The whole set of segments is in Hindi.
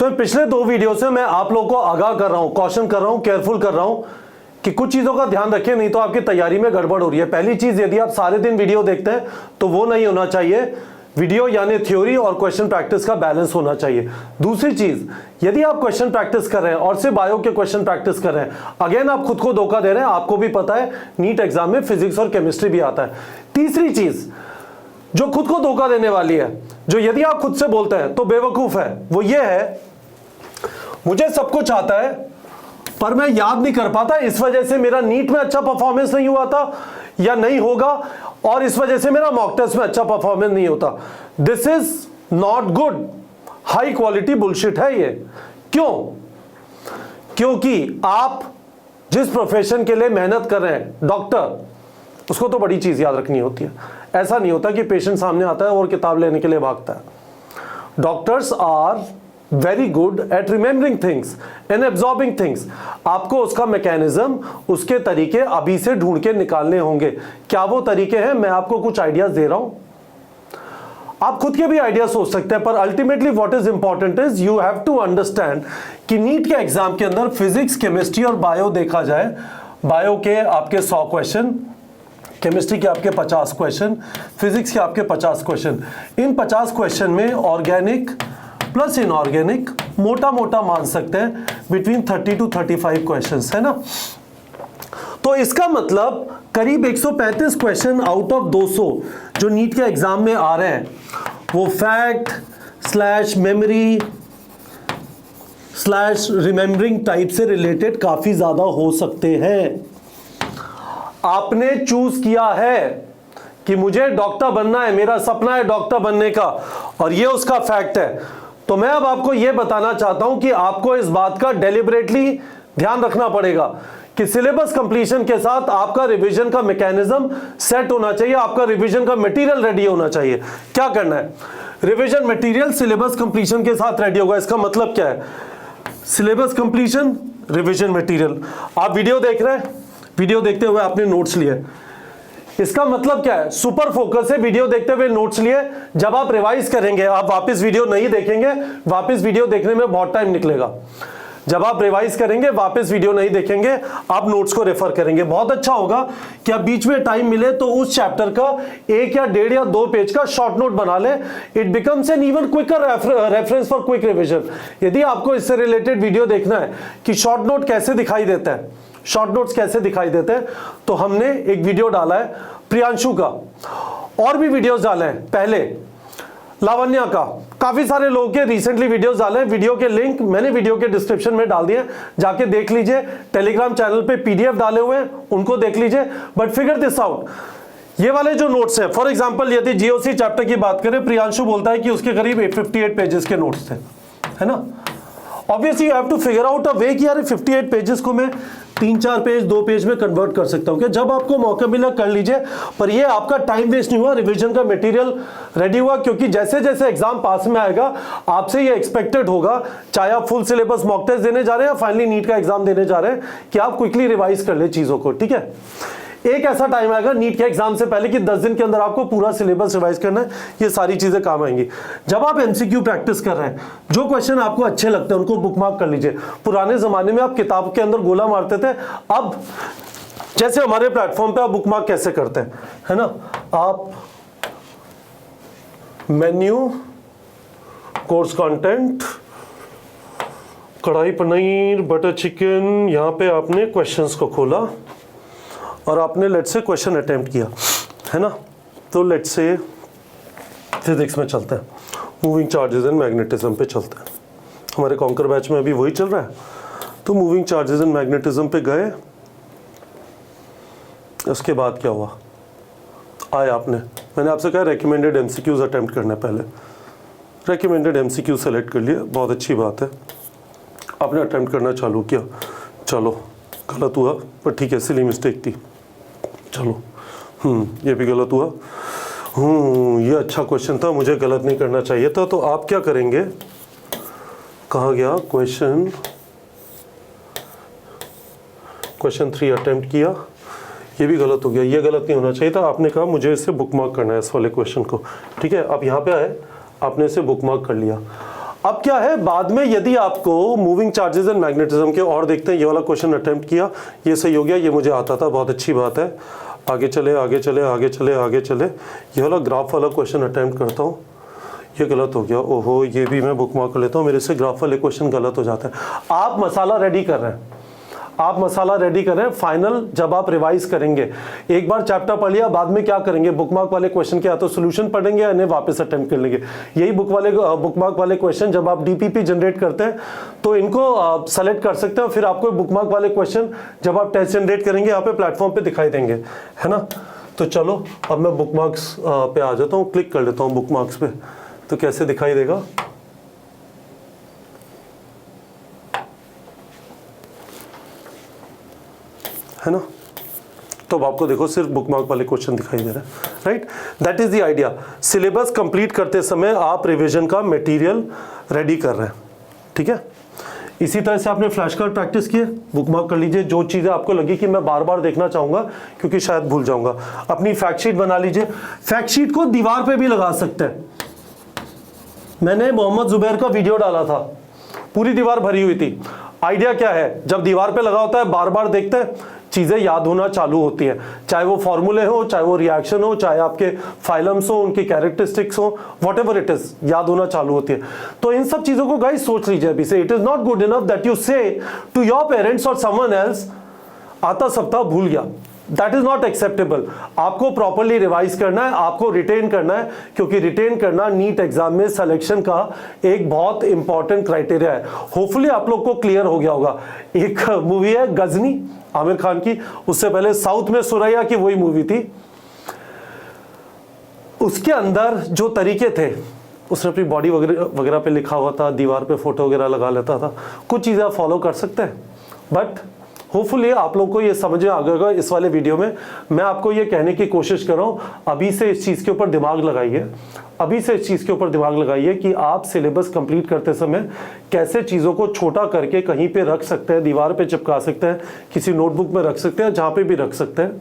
सो पिछले 2 वीडियो से मैं आप लोगों को आगाह कर रहा हूं, कॉशन कर रहा हूं, केयरफुल कर रहा हूं कि कुछ चीजों का ध्यान रखें, नहीं तो आपकी तैयारी में गड़बड़ हो रही है। पहली चीज, यदि आप सारे दिन वीडियो देखते हैं तो वो नहीं होना चाहिए। वीडियो यानी थ्योरी और क्वेश्चन प्रैक्टिस का बैलेंस होना चाहिए। दूसरी चीज, यदि आप क्वेश्चन प्रैक्टिस कर रहे हैं और सिर्फ बायो के क्वेश्चन प्रैक्टिस कर रहे हैं, अगेन आप खुद को धोखा दे रहे हैं। आपको भी पता है नीट एग्जाम में फिजिक्स और केमिस्ट्री भी आता है। तीसरी चीज जो खुद को धोखा देने वाली है, जो यदि आप खुद से बोलते हैं तो बेवकूफ है, वो ये है मुझे सब कुछ आता है पर मैं याद नहीं कर पाता, इस वजह से मेरा नीट में अच्छा परफॉर्मेंस नहीं हुआ था या नहीं होगा, और इस वजह से मेरा मॉक टेस्ट में अच्छा परफॉर्मेंस नहीं होता। This is not good, high quality bullshit है ये। क्यों? क्योंकि आप जिस प्रोफेशन के लिए मेहनत कर रहे हैं, डॉक्टर, उसको तो बड़ी चीज याद रखनी होती है। ऐसा नहीं होता कि पेशेंट सामने आता है और किताब लेने के लिए भागता है। Doctors are very good at remembering things and absorbing things. आपको उसका मैकेनिज्म, उसके तरीके अभी से ढूंढ के निकालने होंगे। क्या वो तरीके हैं? मैं आपको कुछ आइडियाज दे रहा हूं, आप खुद के भी आइडिया सोच सकते हैं, पर ultimately what is important is you have to understand कि नीट के एग्जाम के अंदर फिजिक्स, केमिस्ट्री और बायो देखा जाए, बायो के आपके 100 क्वेश्चन, केमिस्ट्री के आपके 50 क्वेश्चन, फिजिक्स के आपके 50 क्वेश्चन। इन 50 क्वेश्चन में ऑर्गेनिक प्लस इनऑर्गेनिक मोटा मोटा मान सकते हैं बिटवीन 30 to 35 क्वेश्चंस, है ना। तो इसका मतलब करीब 135 क्वेश्चन आउट ऑफ 200 जो नीट के एग्जाम में आ रहे हैं, वो fact slash memory slash remembering type से रिलेटेड काफी ज्यादा हो सकते हैं। आपने चूज किया है कि मुझे डॉक्टर बनना है, मेरा सपना है डॉक्टर बनने का, और ये उसका फैक्ट है। तो मैं अब आपको यह बताना चाहता हूं कि आपको इस बात का डेलिबरेटली ध्यान रखना पड़ेगा कि सिलेबस कंप्लीशन के साथ आपका रिवीजन का मैकेनिज्म सेट होना चाहिए, आपका रिवीजन का मटेरियल रेडी होना चाहिए। क्या करना है? रिवीजन मटेरियल सिलेबस कंप्लीशन के साथ रेडी होगा। इसका मतलब क्या है? Syllabus completion, revision material. आप वीडियो देख रहे हैं, वीडियो देखते हुए आपने नोट्स लिए, इसका मतलब क्या है? सुपर फोकस है, वीडियो देखते हुए नोट्स लिए। जब आप रिवाइज करेंगे, आप वापस वीडियो नहीं देखेंगे, वापस वीडियो देखने में बहुत टाइम निकलेगा। जब आप रिवाइज करेंगे, वापस वीडियो नहीं देखेंगे, आप नोट्स को रेफर करेंगे। बहुत अच्छा होगा कि आप बीच में टाइम मिले तो उस चैप्टर का 1 या 1.5 या 2 पेज का शॉर्ट नोट बना ले। It becomes an even quicker reference for quick revision. यदि आपको इससे रिलेटेड वीडियो देखना है कि शॉर्ट नोट कैसे दिखाई देता है, शॉर्ट नोट्स कैसे दिखाई देते हैं, तो हमने एक वीडियो डाला है प्रियांशु का, और भी वीडियोस डाले हैं पहले, लावण्या का, काफी सारे लोगों के रिसेंटली वीडियोस डाले हैं। वीडियो के लिंक मैंने वीडियो के डिस्क्रिप्शन में डाल दिए, जाके देख लीजिए। टेलीग्राम चैनल पे पीडीएफ डाले हुए हैं, उनको देख लीजिए। बट फिगर दिस आउट, ये वाले जो नोट्स हैं, फॉर एग्जांपल यदि जीओसी चैप्टर की बात करें, प्रियांशु बोलता है कि उसके करीब 58 पेजेस के नोट्स थे, है ना। Obviously you have to figure out a way कि यार 58 पेजेस को मैं 3-4 पेज, 2 पेज में कन्वर्ट कर सकता हूं। कि जब आपको मौका मिला कर लीजिए, पर ये आपका टाइम वेस्ट नहीं हुआ, रिवीजन का मटेरियल रेडी हुआ। क्योंकि जैसे जैसे एग्जाम पास में आएगा, आपसे ये एक्सपेक्टेड होगा, चाहे आप फुल सिलेबस मॉक टेस्ट देने जा रहे हैं या फाइनली नीट का एग्जाम देने जा रहे हैं, कि आप क्विकली रिवाइज कर ले चीजों को। ठीक है, एक ऐसा टाइम आएगा नीट के एग्जाम से पहले कि 10 दिन के अंदर आपको पूरा सिलेबस रिवाइज करना है। ये सारी चीजें काम आएंगी। जब आप एमसीक्यू प्रैक्टिस कर रहे हैं, जो क्वेश्चन आपको अच्छे लगते हैं उनको बुकमार्क कर लीजिए। पुराने जमाने में आप किताब के अंदर गोला मारते थे, अब जैसे हमारे प्लेटफॉर्म पे आप बुकमार्क कैसे करते हैं, है ना। आप मेन्यू, कोर्स कंटेंट, कढ़ाई पनीर, बटर चिकन, यहाँ पे आपने क्वेश्चंस को खोला और आपने लेट्स से क्वेश्चन अटेम्प्ट किया, है ना। तो लेट्स से फिजिक्स में चलते हैं, मूविंग चार्जेस एंड मैग्नेटिज्म पे चलते हैं। हमारे कॉन्कर बैच में अभी वही चल रहा है। तो मूविंग चार्जेस एंड मैग्नेटिज्म पे गए, उसके बाद क्या हुआ? आए आपने, मैंने आपसे कहा रेकमेंडेड एमसीक्यूज अटेम्प्ट करना है। पहले रेकमेंडेड एमसीक्यू सेलेक्ट कर लिए, बहुत अच्छी बात है। आपने अटेम्प्ट करना चालू किया, चलो गलत हुआ पर ठीक है, सिली मिस्टेक थी, चलो ये भी गलत हुआ, ये अच्छा क्वेश्चन था, मुझे गलत नहीं करना चाहिए था। तो आप क्या करेंगे? कहा गया क्वेश्चन 3 अटेम्प्ट किया, ये भी गलत हो गया, ये गलत नहीं होना चाहिए था। आपने कहा मुझे इसे बुकमार्क करना है, इस वाले क्वेश्चन को। ठीक है, अब यहाँ पे आए, आपने इसे बुकमार्क कर लिया। अब क्या है, बाद में यदि आपको मूविंग चार्जेस एंड मैग्नेटिज्म के और देखते हैं, ये वाला क्वेश्चन अटेम्प्ट किया, ये सही हो गया, ये मुझे आता था, बहुत अच्छी बात है। आगे चले आगे चले आगे चले आगे चले, ये वाला ग्राफ वाला क्वेश्चन अटेम्प्ट करता हूँ, ये गलत हो गया, ओहो, ये भी मैं बुक मार्क कर लेता हूँ, मेरे से ग्राफ वाले क्वेश्चन गलत हो जाते हैं। आप मसाला रेडी कर रहे हैं, आप मसाला रेडी कर रहे हैं, फाइनल जब आप रिवाइज करेंगे, एक बार चैप्टर पढ़ लिया, बाद में क्या करेंगे, बुकमार्क वाले क्वेश्चन के या तो सोल्यूशन पढ़ेंगे या इन्हें वापस अटेम्प्ट कर लेंगे। यही बुकमार्क वाले क्वेश्चन जब आप डीपीपी जनरेट करते हैं तो इनको सेलेक्ट कर सकते हैं, फिर आपको बुकमार्क वाले क्वेश्चन जब आप टेस्ट जनरेट करेंगे यहाँ पे प्लेटफॉर्म पे दिखाई देंगे, है ना। तो चलो अब मैं बुकमार्क्स पे आ जाता हूँ, क्लिक कर लेता हूँ बुकमार्क्स पे, तो कैसे दिखाई देगा, है ना। तो अब आपको देखो सिर्फ बुकमार्क वाले क्वेश्चन दिखाई दे रहे हैं, right. That is the idea. Syllabus complete करते समय आप रिवीजन का मटेरियल रेडी कर रहे हैं, ठीक है। इसी तरह से आपने फ्लैश कार्ड प्रैक्टिस किए, बुकमार्क कर लीजिए, जो चीज़ें आपको लगी कि मैं बार बार देखना चाहूँगा क्योंकि शायद भूल जाऊँगा। अपनी फैक्ट शीट बना लीजिए, फैक्ट शीट को दीवार पे भी लगा सकते हैं। मैंने मोहम्मद जुबैर का वीडियो डाला था, पूरी दीवार भरी हुई थी। आइडिया क्या है, जब दीवार पे लगा होता है बार बार देखते हैं, चीज़ें याद होना चालू होती हैं, चाहे वो फॉर्मूले हो, चाहे वो रिएक्शन हो, चाहे आपके फाइलम्स हो, उनकी कैरेक्टरिस्टिक्स हो, व्हाटएवर इट इज, याद होना चालू होती है। तो इन सब चीज़ों को गाइस सोच लीजिए अभी से। It is not good enough that you से टू योर पेरेंट्स और समवन एल्स, आता सप्ताह भूल गया, दैट इज नॉट एक्सेप्टेबल। आपको प्रॉपरली रिवाइज करना है, आपको रिटेन करना है, क्योंकि रिटेन करना नीट एग्जाम में सिलेक्शन का एक बहुत इंपॉर्टेंट क्राइटेरिया है। होपफुली आप लोग को क्लियर हो गया होगा। एक मूवी है गजनी, आमिर खान की, उससे पहले साउथ में सुरैया की वही मूवी थी। उसके अंदर जो तरीके थे, उसने अपनी बॉडी वगैरह पे लिखा हुआ था, दीवार पे फोटो वगैरह लगा लेता था, कुछ चीज़ें आप फॉलो कर सकते हैं। बट होपफुली आप लोगों को ये समझ में आ गया होगा। इस वाले वीडियो में मैं आपको ये कहने की कोशिश कर रहा हूँ, अभी से इस चीज़ के ऊपर दिमाग लगाइए, अभी से इस चीज़ के ऊपर दिमाग लगाइए कि आप सिलेबस कंप्लीट करते समय कैसे चीज़ों को छोटा करके कहीं पे रख सकते हैं, दीवार पे चिपका सकते हैं, किसी नोटबुक में रख सकते हैं, जहाँ पे भी रख सकते हैं,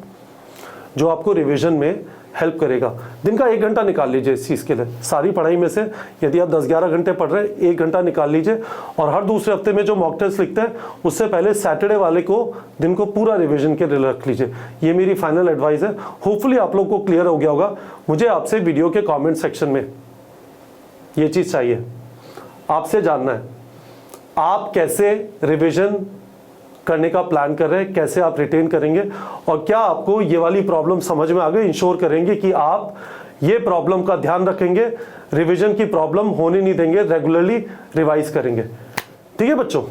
जो आपको रिवीजन में हेल्प करेगा। दिन का 1 घंटा निकाल लीजिए इस चीज़ के लिए। सारी पढ़ाई में से यदि आप 10-11 घंटे पढ़ रहे हैं, 1 घंटा निकाल लीजिए, और हर दूसरे हफ्ते में जो मॉक टेस्ट लिखते हैं उससे पहले सैटरडे वाले को दिन को पूरा रिवीजन के लिए रख लीजिए। ये मेरी फाइनल एडवाइस है। होपफुली आप लोग को क्लियर हो गया होगा। मुझे आपसे वीडियो के कॉमेंट सेक्शन में ये चीज़ चाहिए, आपसे जानना है आप कैसे रिविजन करने का प्लान कर रहे हैं, कैसे आप रिटेन करेंगे, और क्या आपको ये वाली प्रॉब्लम समझ में आ गई। इंश्योर करेंगे कि आप ये प्रॉब्लम का ध्यान रखेंगे, रिवीजन की प्रॉब्लम होने नहीं देंगे, रेगुलरली रिवाइज करेंगे। ठीक है बच्चों।